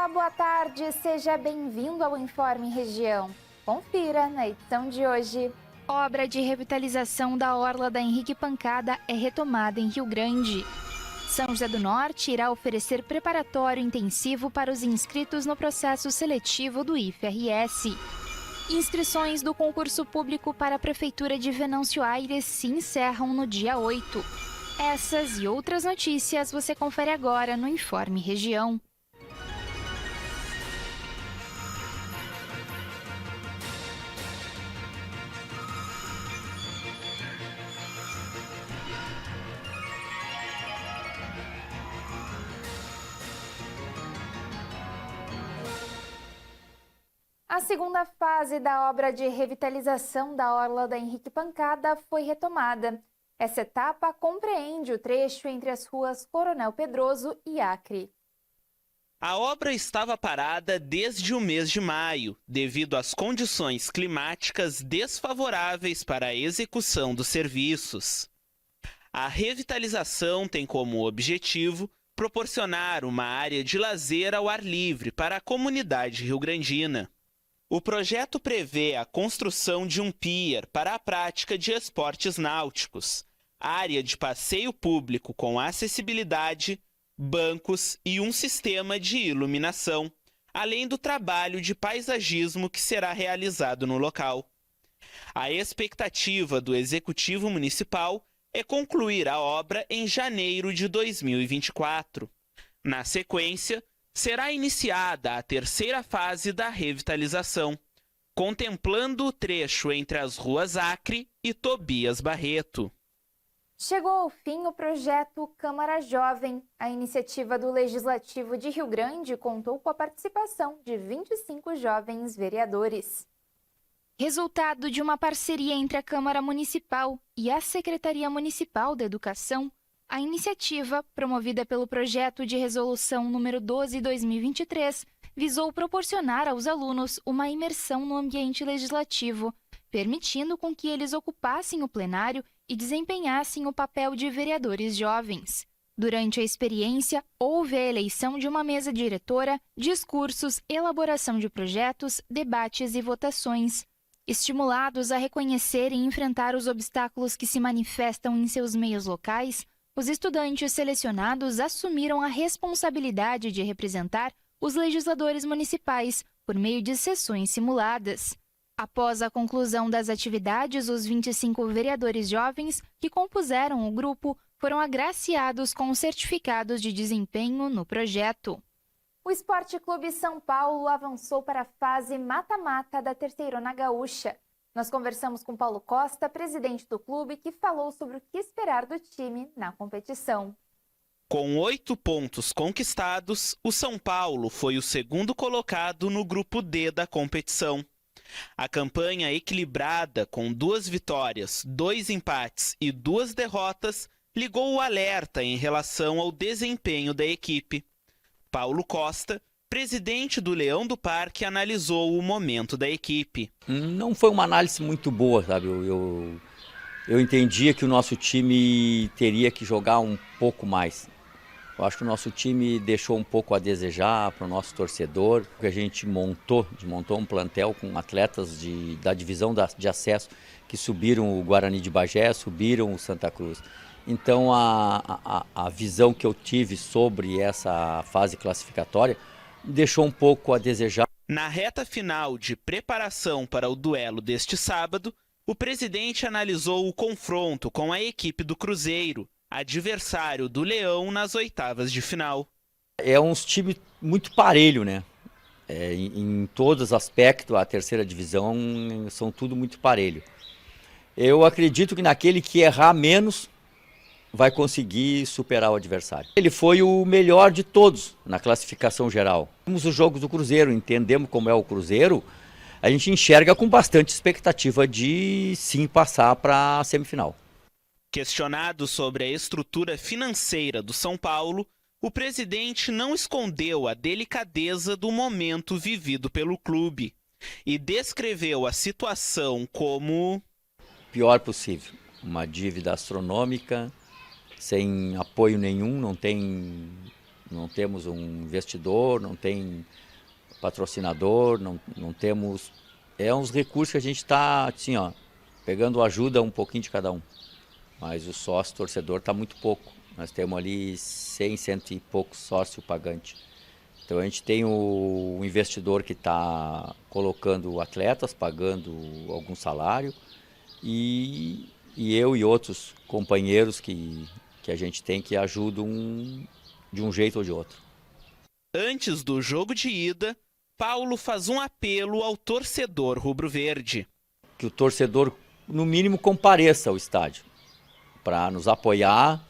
Olá, boa tarde, seja bem-vindo ao Informe Região. Confira na edição de hoje. Obra de revitalização da Orla da Henrique Pancada é retomada em Rio Grande. São José do Norte irá oferecer preparatório intensivo para os inscritos no processo seletivo do IFRS. Inscrições do concurso público para a Prefeitura de Venâncio Aires se encerram no dia 8. Essas e outras notícias você confere agora no Informe Região. A segunda fase da obra de revitalização da Orla da Henrique Pancada foi retomada. Essa etapa compreende o trecho entre as ruas Coronel Pedroso e Acre. A obra estava parada desde o mês de maio, devido às condições climáticas desfavoráveis para a execução dos serviços. A revitalização tem como objetivo proporcionar uma área de lazer ao ar livre para a comunidade rio-grandina. O projeto prevê a construção de um pier para a prática de esportes náuticos, área de passeio público com acessibilidade, bancos e um sistema de iluminação, além do trabalho de paisagismo que será realizado no local. A expectativa do Executivo Municipal é concluir a obra em janeiro de 2024. Na sequência, será iniciada a terceira fase da revitalização, contemplando o trecho entre as ruas Acre e Tobias Barreto. Chegou ao fim o projeto Câmara Jovem. A iniciativa do Legislativo de Rio Grande contou com a participação de 25 jovens vereadores. Resultado de uma parceria entre a Câmara Municipal e a Secretaria Municipal da Educação, a iniciativa, promovida pelo Projeto de Resolução número 12/2023, visou proporcionar aos alunos uma imersão no ambiente legislativo, permitindo com que eles ocupassem o plenário e desempenhassem o papel de vereadores jovens. Durante a experiência, houve a eleição de uma mesa diretora, discursos, elaboração de projetos, debates e votações. Estimulados a reconhecer e enfrentar os obstáculos que se manifestam em seus meios locais, os estudantes selecionados assumiram a responsabilidade de representar os legisladores municipais por meio de sessões simuladas. Após a conclusão das atividades, os 25 vereadores jovens que compuseram o grupo foram agraciados com certificados de desempenho no projeto. O Esporte Clube São Paulo avançou para a fase mata-mata da Terceirona Gaúcha. Nós conversamos com Paulo Costa, presidente do clube, que falou sobre o que esperar do time na competição. Com 8 pontos conquistados, o São Paulo foi o segundo colocado no grupo D da competição. A campanha equilibrada, com 2 vitórias, 2 empates e 2 derrotas, ligou o alerta em relação ao desempenho da equipe. Paulo Costa, presidente do Leão do Parque, analisou o momento da equipe. Não foi uma análise muito boa, sabe? Eu entendia que o nosso time teria que jogar um pouco mais. Eu acho que o nosso time deixou um pouco a desejar para o nosso torcedor. A gente montou um plantel com atletas da divisão de acesso que subiram o Guarani de Bagé, subiram o Santa Cruz. Então a visão que eu tive sobre essa fase classificatória deixou um pouco a desejar. Na reta final de preparação para o duelo deste sábado, o presidente analisou o confronto com a equipe do Cruzeiro, adversário do Leão nas oitavas de final. É um time muito parelho, né? Em todos os aspectos, a terceira divisão são tudo muito parelho. Eu acredito que naquele que errar menos vai conseguir superar o adversário. Ele foi o melhor de todos na classificação geral. Vimos os jogos do Cruzeiro, entendemos como é o Cruzeiro, a gente enxerga com bastante expectativa de sim passar para a semifinal. Questionado sobre a estrutura financeira do São Paulo, o presidente não escondeu a delicadeza do momento vivido pelo clube e descreveu a situação como pior possível, uma dívida astronômica, sem apoio nenhum, Não temos um investidor, não tem patrocinador, não temos... É uns recursos que a gente está, assim, ó, pegando ajuda um pouquinho de cada um. Mas o sócio torcedor está muito pouco. Nós temos ali 100 e poucos sócio pagante. Então a gente tem o investidor que está colocando atletas, pagando algum salário, e eu e outros companheiros que a gente tem que ajudam de um jeito ou de outro. Antes do jogo de ida, Paulo faz um apelo ao torcedor rubro-verde. Que o torcedor, no mínimo, compareça ao estádio para nos apoiar,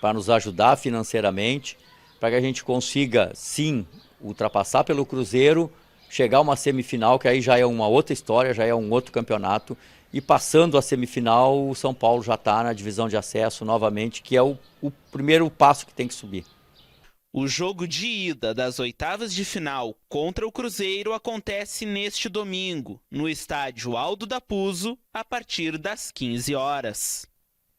para nos ajudar financeiramente, para que a gente consiga, sim, ultrapassar pelo Cruzeiro, chegar a uma semifinal, que aí já é uma outra história, já é um outro campeonato, e passando a semifinal, o São Paulo já está na divisão de acesso novamente, que é o primeiro passo que tem que subir. O jogo de ida das oitavas de final contra o Cruzeiro acontece neste domingo, no estádio Aldo da Puzo, a partir das 15 horas.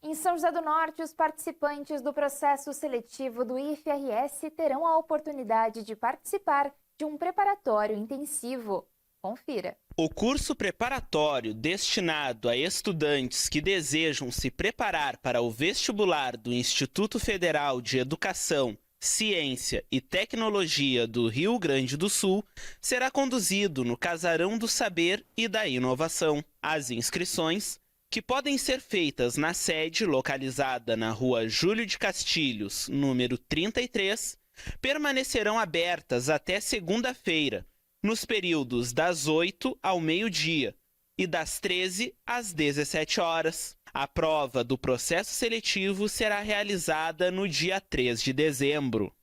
Em São José do Norte, os participantes do processo seletivo do IFRS terão a oportunidade de participar de um preparatório intensivo. Confira. O curso preparatório destinado a estudantes que desejam se preparar para o vestibular do Instituto Federal de Educação, Ciência e Tecnologia do Rio Grande do Sul será conduzido no Casarão do Saber e da Inovação. As inscrições, que podem ser feitas na sede localizada na Rua Júlio de Castilhos, número 33, permanecerão abertas até segunda-feira, nos períodos das 8 ao meio-dia e das 13 às 17 horas. A prova do processo seletivo será realizada no dia 3 de dezembro.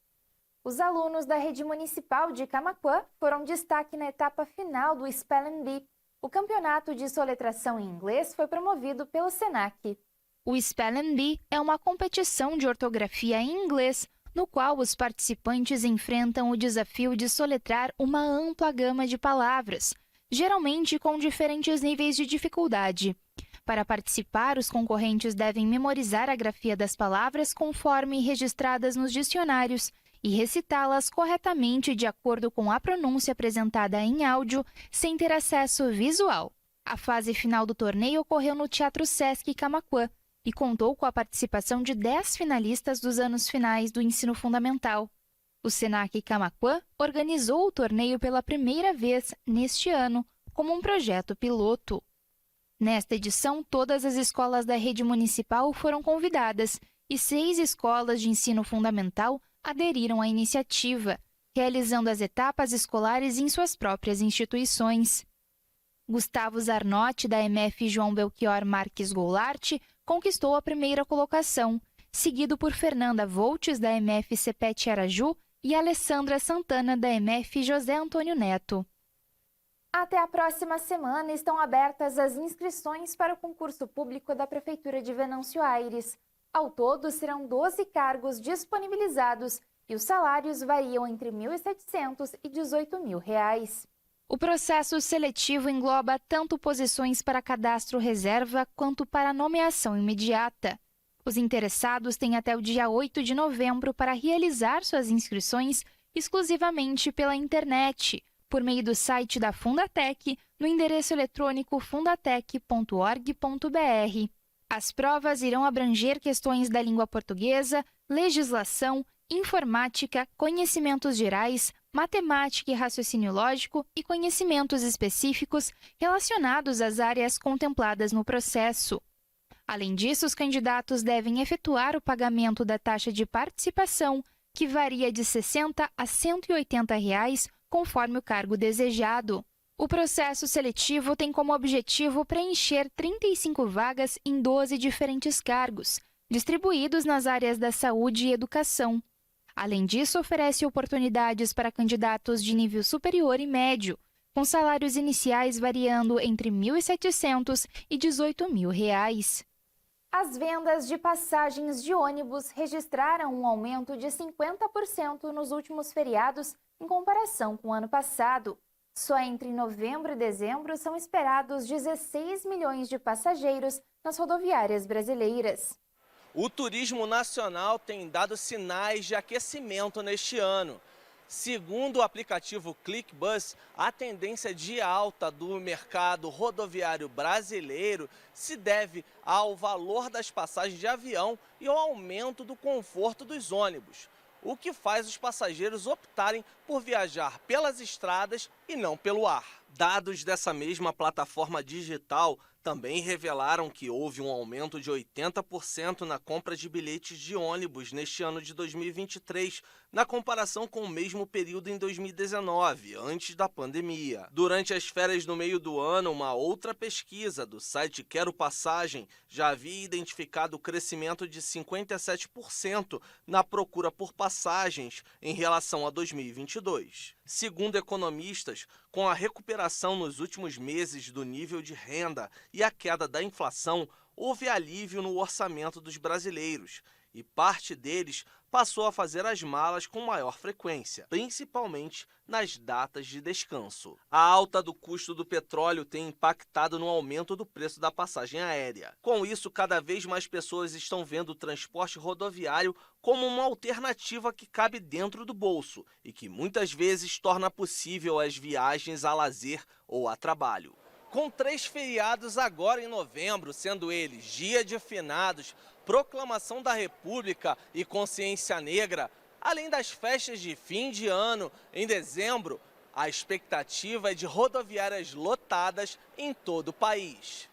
Os alunos da Rede Municipal de Camaquã foram destaque na etapa final do Spelling Bee. O campeonato de soletração em inglês foi promovido pelo SENAC. O Spelling Bee é uma competição de ortografia em inglês, no qual os participantes enfrentam o desafio de soletrar uma ampla gama de palavras, geralmente com diferentes níveis de dificuldade. Para participar, os concorrentes devem memorizar a grafia das palavras conforme registradas nos dicionários e recitá-las corretamente de acordo com a pronúncia apresentada em áudio, sem ter acesso visual. A fase final do torneio ocorreu no Teatro Sesc Camaquã e contou com a participação de 10 finalistas dos anos finais do ensino fundamental. O SENAC Camaquã organizou o torneio pela primeira vez neste ano, como um projeto piloto. Nesta edição, todas as escolas da rede municipal foram convidadas e 6 escolas de ensino fundamental aderiram à iniciativa, realizando as etapas escolares em suas próprias instituições. Gustavo Zarnotti, da MF João Belchior Marques Goulart, conquistou a primeira colocação, seguido por Fernanda Voltes, da MF Cepete Araju, e Alessandra Santana, da MF José Antônio Neto. Até a próxima semana estão abertas as inscrições para o concurso público da Prefeitura de Venâncio Aires. Ao todo, serão 12 cargos disponibilizados e os salários variam entre R$ 1.700 e R$ 18.000. O processo seletivo engloba tanto posições para cadastro reserva quanto para nomeação imediata. Os interessados têm até o dia 8 de novembro para realizar suas inscrições exclusivamente pela internet, por meio do site da Fundatec, no endereço eletrônico fundatec.org.br. As provas irão abranger questões da língua portuguesa, legislação, informática, conhecimentos gerais, matemática e raciocínio lógico e conhecimentos específicos relacionados às áreas contempladas no processo. Além disso, os candidatos devem efetuar o pagamento da taxa de participação, que varia de R$ 60 a R$ 180, conforme o cargo desejado. O processo seletivo tem como objetivo preencher 35 vagas em 12 diferentes cargos, distribuídos nas áreas da saúde e educação. Além disso, oferece oportunidades para candidatos de nível superior e médio, com salários iniciais variando entre R$ 1.700 e R$ 18.000. As vendas de passagens de ônibus registraram um aumento de 50% nos últimos feriados em comparação com o ano passado. Só entre novembro e dezembro são esperados 16 milhões de passageiros nas rodoviárias brasileiras. O turismo nacional tem dado sinais de aquecimento neste ano. Segundo o aplicativo ClickBus, a tendência de alta do mercado rodoviário brasileiro se deve ao valor das passagens de avião e ao aumento do conforto dos ônibus, o que faz os passageiros optarem por viajar pelas estradas e não pelo ar. Dados dessa mesma plataforma digital também revelaram que houve um aumento de 80% na compra de bilhetes de ônibus neste ano de 2023, na comparação com o mesmo período em 2019, antes da pandemia. Durante as férias no meio do ano, uma outra pesquisa do site Quero Passagem já havia identificado o crescimento de 57% na procura por passagens em relação a 2022. Segundo economistas, com a recuperação nos últimos meses do nível de renda e a queda da inflação, houve alívio no orçamento dos brasileiros e parte deles passou a fazer as malas com maior frequência, principalmente nas datas de descanso. A alta do custo do petróleo tem impactado no aumento do preço da passagem aérea. Com isso, cada vez mais pessoas estão vendo o transporte rodoviário como uma alternativa que cabe dentro do bolso e que muitas vezes torna possível as viagens a lazer ou a trabalho. Com 3 feriados agora em novembro, sendo eles Dia de Finados, Proclamação da República e Consciência Negra, além das festas de fim de ano em dezembro, a expectativa é de rodoviárias lotadas em todo o país.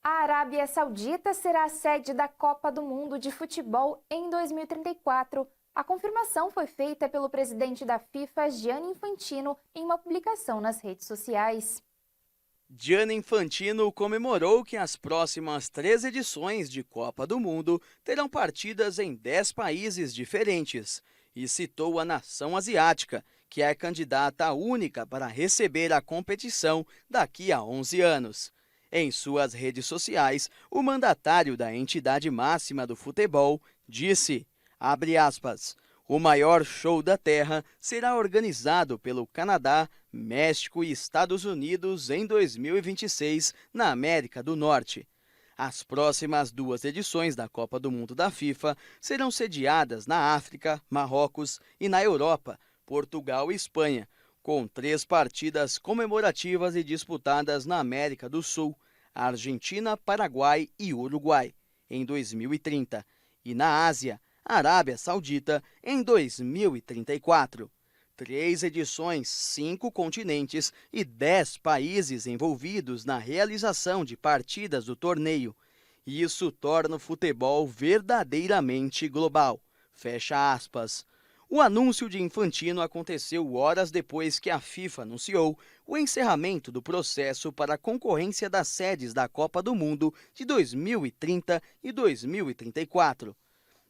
A Arábia Saudita será a sede da Copa do Mundo de Futebol em 2034. A confirmação foi feita pelo presidente da FIFA, Gianni Infantino, em uma publicação nas redes sociais. Gianni Infantino comemorou que as próximas 3 edições de Copa do Mundo terão partidas em 10 países diferentes e citou a nação asiática, que é a candidata única para receber a competição daqui a 11 anos. Em suas redes sociais, o mandatário da entidade máxima do futebol disse, abre aspas, o maior show da Terra será organizado pelo Canadá, México e Estados Unidos em 2026, na América do Norte. As próximas 2 edições da Copa do Mundo da FIFA serão sediadas na África, Marrocos e na Europa, Portugal e Espanha, com 3 partidas comemorativas e disputadas na América do Sul, Argentina, Paraguai e Uruguai, em 2030, e na Ásia, Arábia Saudita, em 2034. 3 edições, 5 continentes e 10 países envolvidos na realização de partidas do torneio. Isso torna o futebol verdadeiramente global. Fecha aspas. O anúncio de Infantino aconteceu horas depois que a FIFA anunciou o encerramento do processo para a concorrência das sedes da Copa do Mundo de 2030 e 2034.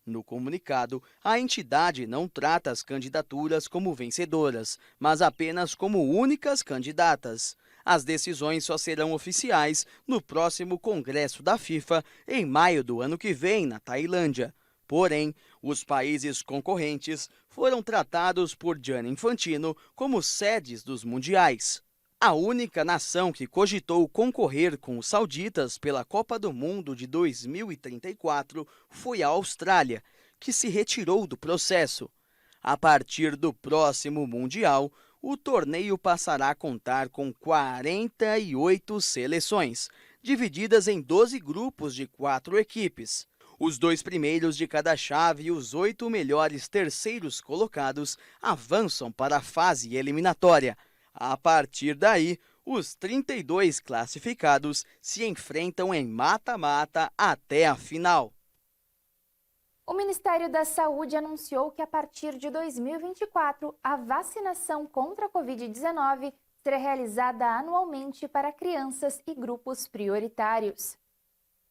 No comunicado, a entidade não trata as candidaturas como vencedoras, mas apenas como únicas candidatas. As decisões só serão oficiais no próximo Congresso da FIFA, em maio do ano que vem, na Tailândia. Porém, os países concorrentes foram tratados por Gianni Infantino como sedes dos mundiais. A única nação que cogitou concorrer com os sauditas pela Copa do Mundo de 2034 foi a Austrália, que se retirou do processo. A partir do próximo Mundial, o torneio passará a contar com 48 seleções, divididas em 12 grupos de 4 equipes. Os 2 primeiros de cada chave e os 8 melhores terceiros colocados avançam para a fase eliminatória. A partir daí, os 32 classificados se enfrentam em mata-mata até a final. O Ministério da Saúde anunciou que a partir de 2024, a vacinação contra a Covid-19 será realizada anualmente para crianças e grupos prioritários.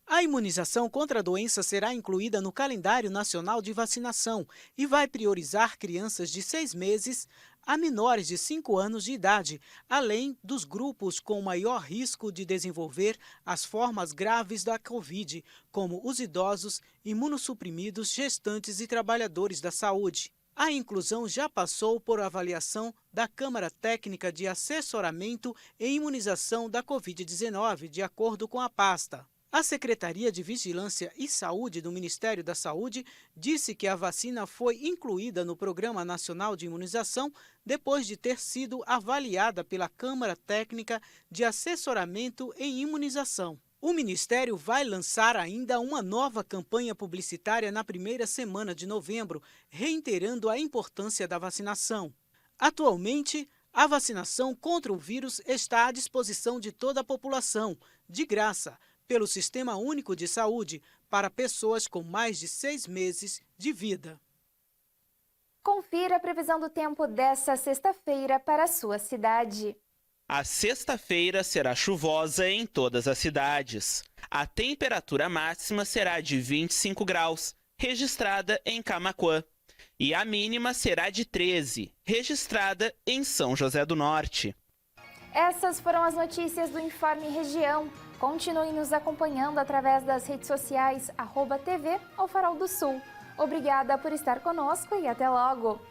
A imunização contra a doença será incluída no calendário nacional de vacinação e vai priorizar crianças de 6 meses a menores de 5 anos de idade, além dos grupos com maior risco de desenvolver as formas graves da Covid, como os idosos, imunossuprimidos, gestantes e trabalhadores da saúde. A inclusão já passou por avaliação da Câmara Técnica de Assessoramento e Imunização da Covid-19, de acordo com a pasta. A Secretaria de Vigilância e Saúde do Ministério da Saúde disse que a vacina foi incluída no Programa Nacional de Imunização depois de ter sido avaliada pela Câmara Técnica de Assessoramento em Imunização. O Ministério vai lançar ainda uma nova campanha publicitária na primeira semana de novembro, reiterando a importância da vacinação. Atualmente, a vacinação contra o vírus está à disposição de toda a população, de graça, pelo Sistema Único de Saúde, para pessoas com mais de 6 meses de vida. Confira a previsão do tempo desta sexta-feira para a sua cidade. A sexta-feira será chuvosa em todas as cidades. A temperatura máxima será de 25 graus, registrada em Camaquã. E a mínima será de 13, registrada em São José do Norte. Essas foram as notícias do Informe Região. Continue nos acompanhando através das redes sociais @TV ou Farol do Sul. Obrigada por estar conosco e até logo!